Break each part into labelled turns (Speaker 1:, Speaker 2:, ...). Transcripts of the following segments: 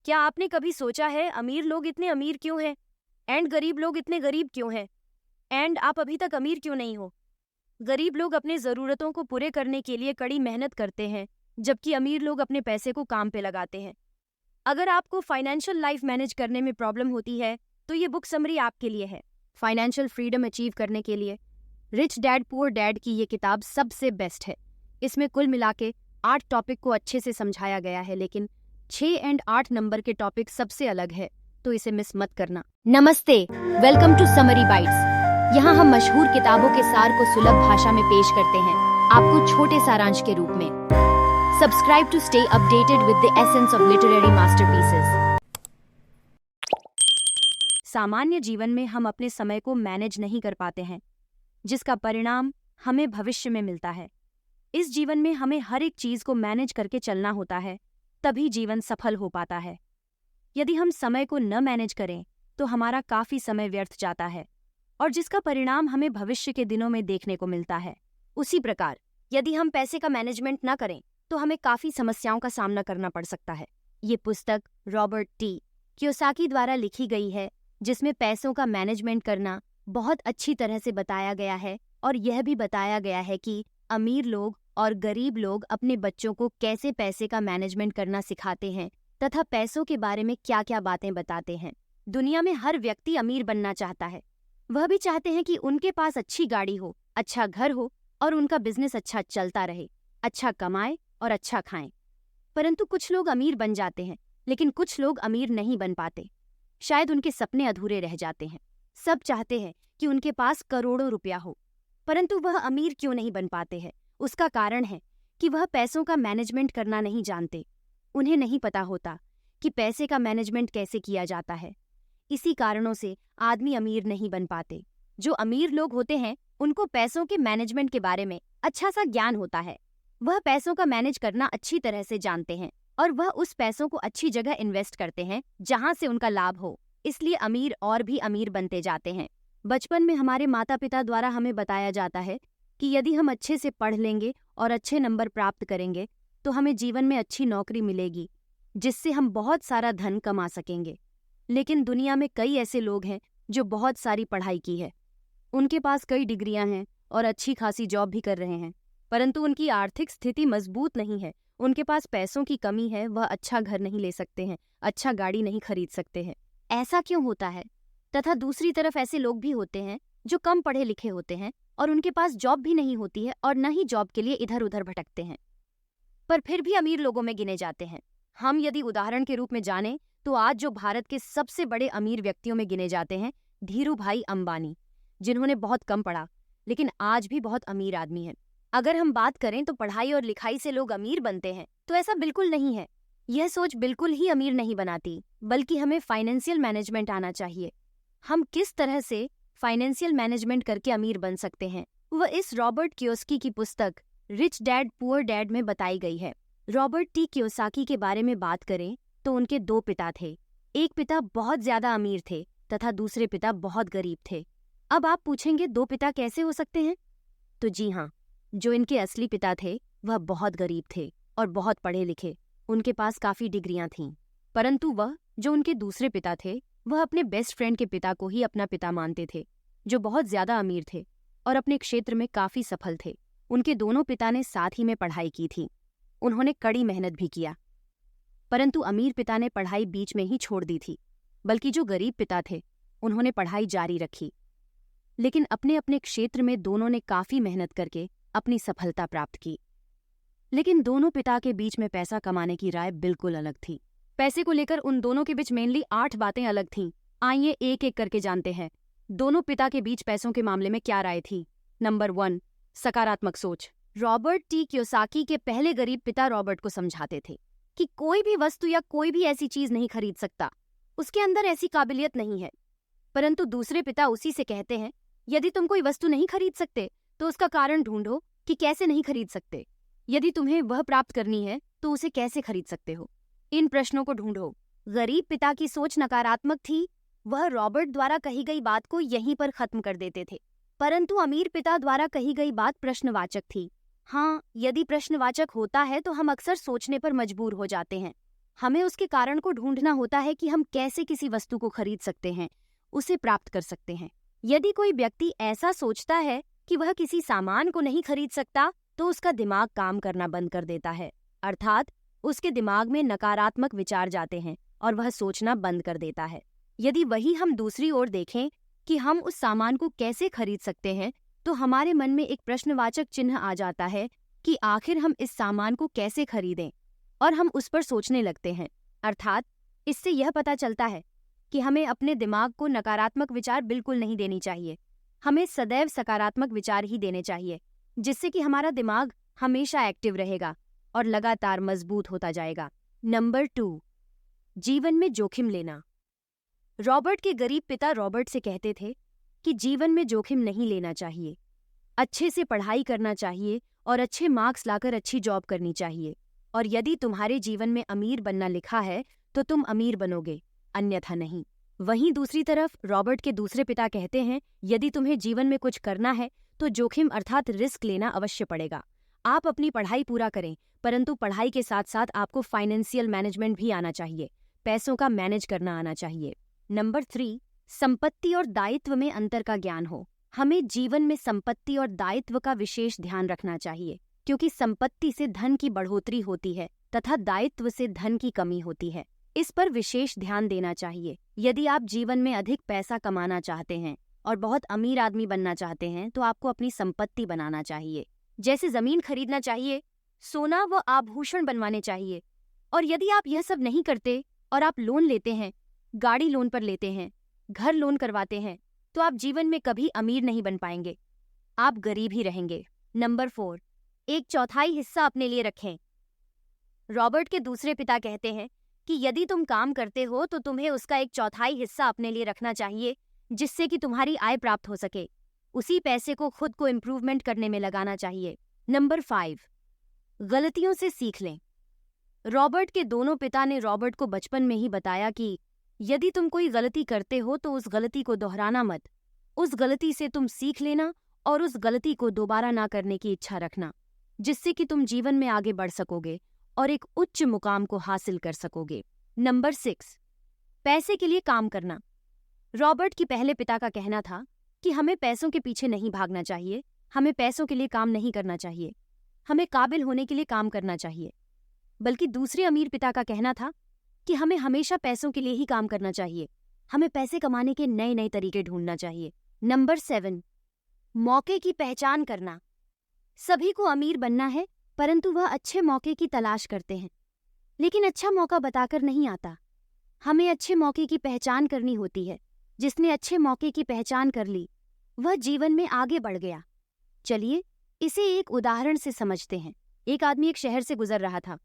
Speaker 1: क्या आपने कभी सोचा है अमीर लोग इतने अमीर क्यों हैं एंड गरीब लोग इतने गरीब क्यों हैं एंड आप अभी तक अमीर क्यों नहीं हो? गरीब लोग अपने ज़रूरतों को पूरे करने के लिए कड़ी मेहनत करते हैं, जबकि अमीर लोग अपने पैसे को काम पे लगाते हैं। अगर आपको फाइनेंशियल लाइफ मैनेज करने में प्रॉब्लम होती है, तो ये बुक समरी आपके लिए है। फाइनेंशियल फ्रीडम अचीव करने के लिए रिच डैड पुअर डैड की ये किताब सबसे बेस्ट है। इसमें कुल मिला के 8 टॉपिक को अच्छे से समझाया गया है, लेकिन 6 एंड 8 नंबर के टॉपिक सबसे अलग है, तो इसे मिस मत करना। नमस्ते, वेलकम टू समरी बाइट्स। यहाँ हम मशहूर किताबों के सार को सुलभ भाषा में पेश करते हैं, आपको छोटे सारांश के रूप में। Subscribe to stay updated with the essence of literary masterpieces. सामान्य जीवन में हम अपने समय को मैनेज नहीं कर पाते हैं, जिसका परिणाम हमें भविष्य में मिलता है। इस जीवन में हमें हर एक चीज को मैनेज करके चलना होता है, तभी जीवन सफल हो पाता है। यदि हम समय को न मैनेज करें तो हमारा काफी समय व्यर्थ जाता है, और जिसका परिणाम हमें भविष्य के दिनों में देखने को मिलता है। उसी प्रकार यदि हम पैसे का मैनेजमेंट न करें तो हमें काफी समस्याओं का सामना करना पड़ सकता है। ये पुस्तक रॉबर्ट टी कियोसाकी द्वारा लिखी गई है, जिसमें पैसों का मैनेजमेंट करना बहुत अच्छी तरह से बताया गया है, और यह भी बताया गया है कि अमीर लोग और गरीब लोग अपने बच्चों को कैसे पैसे का मैनेजमेंट करना सिखाते हैं तथा पैसों के बारे में क्या क्या बातें बताते हैं। दुनिया में हर व्यक्ति अमीर बनना चाहता है। वह भी चाहते हैं कि उनके पास अच्छी गाड़ी हो, अच्छा घर हो और उनका बिजनेस अच्छा चलता रहे, अच्छा कमाए और अच्छा खाएं। परंतु कुछ लोग अमीर बन जाते हैं, लेकिन कुछ लोग अमीर नहीं बन पाते। शायद उनके सपने अधूरे रह जाते हैं। सब चाहते हैं कि उनके पास करोड़ों रुपया हो, परंतु वह अमीर क्यों नहीं बन पाते हैं? उसका कारण है कि वह पैसों का मैनेजमेंट करना नहीं जानते। उन्हें नहीं पता होता कि पैसे का मैनेजमेंट कैसे किया जाता है। इसी कारणों से आदमी अमीर नहीं बन पाते। जो अमीर लोग होते हैं उनको पैसों के मैनेजमेंट के बारे में अच्छा सा ज्ञान होता है। वह पैसों का मैनेज करना अच्छी तरह से जानते हैं, और वह उस पैसों को अच्छी जगह इन्वेस्ट करते हैं जहां से उनका लाभ हो। इसलिए अमीर और भी अमीर बनते जाते हैं। बचपन में हमारे माता पिता द्वारा हमें बताया जाता है कि यदि हम अच्छे से पढ़ लेंगे और अच्छे नंबर प्राप्त करेंगे तो हमें जीवन में अच्छी नौकरी मिलेगी, जिससे हम बहुत सारा धन कमा सकेंगे। लेकिन दुनिया में कई ऐसे लोग हैं जो बहुत सारी पढ़ाई की है, उनके पास कई डिग्रियां हैं और अच्छी खासी जॉब भी कर रहे हैं, परंतु उनकी आर्थिक स्थिति मजबूत नहीं है। उनके पास पैसों की कमी है, वह अच्छा घर नहीं ले सकते हैं, अच्छा गाड़ी नहीं खरीद सकते हैं। ऐसा क्यों होता है? तथा दूसरी तरफ ऐसे लोग भी होते हैं जो कम पढ़े लिखे होते हैं और उनके पास जॉब भी नहीं होती है और न ही जॉब के लिए इधर उधर भटकते हैं, पर फिर भी अमीर लोगों में गिने जाते हैं। हम यदि उदाहरण के रूप में जानें तो आज जो भारत के सबसे बड़े अमीर व्यक्तियों में गिने जाते हैं, धीरू भाई अंबानी, जिन्होंने बहुत कम पढ़ा लेकिन आज भी बहुत अमीर आदमी है। अगर हम बात करें तो पढ़ाई और लिखाई से लोग अमीर बनते हैं, तो ऐसा बिल्कुल नहीं है। यह सोच बिल्कुल ही अमीर नहीं बनाती, बल्कि हमें फाइनेंशियल मैनेजमेंट आना चाहिए। हम किस तरह से फाइनेंशियल मैनेजमेंट करके अमीर बन सकते हैं, वह इस रॉबर्ट कियोसाकी की पुस्तक रिच डैड पुअर डैड में बताई गई है। रॉबर्ट टी कियोसाकी के बारे में बात करें तो उनके 2 पिता थे। एक पिता बहुत ज्यादा अमीर थे तथा दूसरे पिता बहुत गरीब थे। अब आप पूछेंगे 2 पिता कैसे हो सकते हैं? तो जी हाँ, जो इनके असली पिता थे वह बहुत गरीब थे और बहुत पढ़े लिखे। उनके पास काफी डिग्रियां थीं, परंतु वह जो उनके दूसरे पिता थे वह अपने बेस्ट फ्रेंड के पिता को ही अपना पिता मानते थे, जो बहुत ज्यादा अमीर थे और अपने क्षेत्र में काफी सफल थे। उनके दोनों पिता ने साथ ही में पढ़ाई की थी। उन्होंने कड़ी मेहनत भी किया, परंतु अमीर पिता ने पढ़ाई बीच में ही छोड़ दी थी, बल्कि जो गरीब पिता थे उन्होंने पढ़ाई जारी रखी। लेकिन अपने अपने क्षेत्र में दोनों ने काफी मेहनत करके अपनी सफलता प्राप्त की। लेकिन दोनों पिता के बीच में पैसा कमाने की राय बिल्कुल अलग थी। पैसे को लेकर उन दोनों के बीच मेनली 8 बातें अलग थीं। आइए एक एक करके जानते हैं दोनों पिता के बीच पैसों के मामले में क्या राय थी। नंबर 1, सकारात्मक सोच। रॉबर्ट टी कियोसाकी के पहले गरीब पिता रॉबर्ट को समझाते थे कि कोई भी वस्तु या कोई भी ऐसी चीज नहीं खरीद सकता, उसके अंदर ऐसी काबिलियत नहीं है। परंतु दूसरे पिता उसी से कहते हैं, यदि तुम कोई वस्तु नहीं खरीद सकते तो उसका कारण ढूंढो कि कैसे नहीं खरीद सकते। यदि तुम्हें वह प्राप्त करनी है तो उसे कैसे खरीद सकते हो, इन प्रश्नों को ढूंढो। गरीब पिता की सोच नकारात्मक थी। वह रॉबर्ट द्वारा कही गई बात को यहीं पर खत्म कर देते थे। परंतु अमीर पिता द्वारा कही गई बात प्रश्नवाचक थी। हाँ, यदि प्रश्नवाचक होता है तो हम अक्सर सोचने पर मजबूर हो जाते हैं। हमें उसके कारण को ढूंढना होता है कि हम कैसे किसी वस्तु को खरीद सकते हैं, उसे प्राप्त कर सकते हैं। यदि कोई व्यक्ति ऐसा सोचता है कि वह किसी सामान को नहीं खरीद सकता, तो उसका दिमाग काम करना बंद कर देता है, अर्थात उसके दिमाग में नकारात्मक विचार जाते हैं और वह सोचना बंद कर देता है। यदि वही हम दूसरी ओर देखें कि हम उस सामान को कैसे खरीद सकते हैं, तो हमारे मन में एक प्रश्नवाचक चिन्ह आ जाता है कि आखिर हम इस सामान को कैसे खरीदें, और हम उस पर सोचने लगते हैं। अर्थात इससे यह पता चलता है कि हमें अपने दिमाग को नकारात्मक विचार बिल्कुल नहीं देनी चाहिए। हमें सदैव सकारात्मक विचार ही देने चाहिए, जिससे कि हमारा दिमाग हमेशा एक्टिव रहेगा और लगातार मजबूत होता जाएगा। नंबर 2, जीवन में जोखिम लेना। रॉबर्ट के गरीब पिता रॉबर्ट से कहते थे कि जीवन में जोखिम नहीं लेना चाहिए, अच्छे से पढ़ाई करना चाहिए और अच्छे मार्क्स लाकर अच्छी जॉब करनी चाहिए, और यदि तुम्हारे जीवन में अमीर बनना लिखा है तो तुम अमीर बनोगे, अन्यथा नहीं। वहीं दूसरी तरफ रॉबर्ट के दूसरे पिता कहते हैं, यदि तुम्हें जीवन में कुछ करना है तो जोखिम अर्थात रिस्क लेना अवश्य पड़ेगा। आप अपनी पढ़ाई पूरा करें, परंतु पढ़ाई के साथ साथ आपको फाइनेंशियल मैनेजमेंट भी आना चाहिए, पैसों का मैनेज करना आना चाहिए। नंबर 3, संपत्ति और दायित्व में अंतर का ज्ञान हो। हमें जीवन में संपत्ति और दायित्व का विशेष ध्यान रखना चाहिए, क्योंकि संपत्ति से धन की बढ़ोतरी होती है तथा दायित्व से धन की कमी होती है। इस पर विशेष ध्यान देना चाहिए। यदि आप जीवन में अधिक पैसा कमाना चाहते हैं और बहुत अमीर आदमी बनना चाहते हैं, तो आपको अपनी संपत्ति बनाना चाहिए। जैसे जमीन खरीदना चाहिए, सोना व आभूषण बनवाने चाहिए। और यदि आप यह सब नहीं करते और आप लोन लेते हैं, गाड़ी लोन पर लेते हैं, घर लोन करवाते हैं, तो आप जीवन में कभी अमीर नहीं बन पाएंगे, आप गरीब ही रहेंगे। नंबर 4, 1/4 हिस्सा अपने लिए रखें। रॉबर्ट के दूसरे पिता कहते हैं कि यदि तुम काम करते हो तो तुम्हें उसका 1/4 हिस्सा अपने लिए रखना चाहिए, जिससे कि तुम्हारी आय प्राप्त हो सके। उसी पैसे को खुद को इम्प्रूवमेंट करने में लगाना चाहिए। नंबर 5, गलतियों से सीख लें। रॉबर्ट के दोनों पिता ने रॉबर्ट को बचपन में ही बताया कि यदि तुम कोई गलती करते हो तो उस गलती को दोहराना मत, उस गलती से तुम सीख लेना और उस गलती को दोबारा ना करने की इच्छा रखना, जिससे कि तुम जीवन में आगे बढ़ सकोगे और एक उच्च मुकाम को हासिल कर सकोगे। नंबर 6, पैसे के लिए काम करना। रॉबर्ट के पहले पिता का कहना था कि हमें पैसों के पीछे नहीं भागना चाहिए, हमें पैसों के लिए काम नहीं करना चाहिए, हमें काबिल होने के लिए काम करना चाहिए। बल्कि दूसरे अमीर पिता का कहना था कि हमें हमेशा पैसों के लिए ही काम करना चाहिए, हमें पैसे कमाने के नए नए तरीके ढूंढना चाहिए। नंबर 7, मौके की पहचान करना। सभी को अमीर बनना है, परंतु वह अच्छे मौके की तलाश करते हैं, लेकिन अच्छा मौका बताकर नहीं आता। हमें अच्छे मौके की पहचान करनी होती है। जिसने अच्छे मौके की पहचान कर ली, वह जीवन में आगे बढ़ गया। चलिए इसे एक उदाहरण से समझते हैं। एक आदमी एक शहर से गुजर रहा था।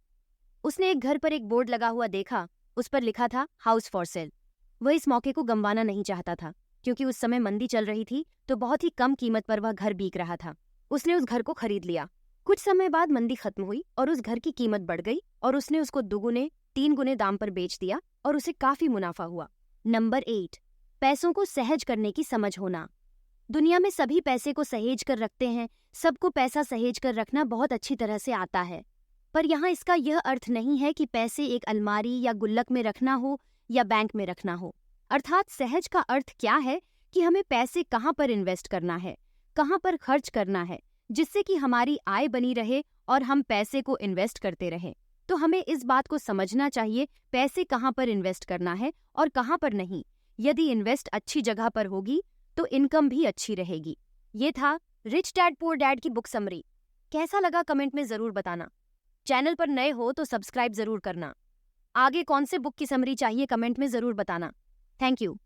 Speaker 1: उसने एक घर पर एक बोर्ड लगा हुआ देखा, उस पर लिखा था हाउस फॉर सेल। वह इस मौके को गंवाना नहीं चाहता था, क्योंकि उस समय मंदी चल रही थी, तो बहुत ही कम कीमत पर वह घर बिक रहा था। उसने उस घर को खरीद लिया। कुछ समय बाद मंदी खत्म हुई और उस घर की कीमत बढ़ गई और उसने उसको 2 गुने 3 गुने दाम पर बेच दिया और उसे काफी मुनाफा हुआ। नंबर 8, पैसों को सहज करने की समझ होना। दुनिया में सभी पैसे को सहेज कर रखते हैं, सबको पैसा सहेज कर रखना बहुत अच्छी तरह से आता है, पर यहाँ इसका यह अर्थ नहीं है कि पैसे एक अलमारी या गुल्लक में रखना हो या बैंक में रखना हो। अर्थात सहज का अर्थ क्या है कि हमें पैसे कहाँ पर इन्वेस्ट करना है, कहाँ पर खर्च करना है, जिससे कि हमारी आय बनी रहे और हम पैसे को इन्वेस्ट करते रहें। तो हमें इस बात को समझना चाहिए पैसे कहाँ पर इन्वेस्ट करना है और कहाँ पर नहीं। यदि इन्वेस्ट अच्छी जगह पर होगी तो इनकम भी अच्छी रहेगी। ये था रिच डैड पुअर डैड की बुक समरी। कैसा लगा कमेंट में ज़रूर बताना। चैनल पर नए हो तो सब्सक्राइब ज़रूर करना। आगे कौन से बुक की समरी चाहिए कमेंट में ज़रूर बताना। Thank you.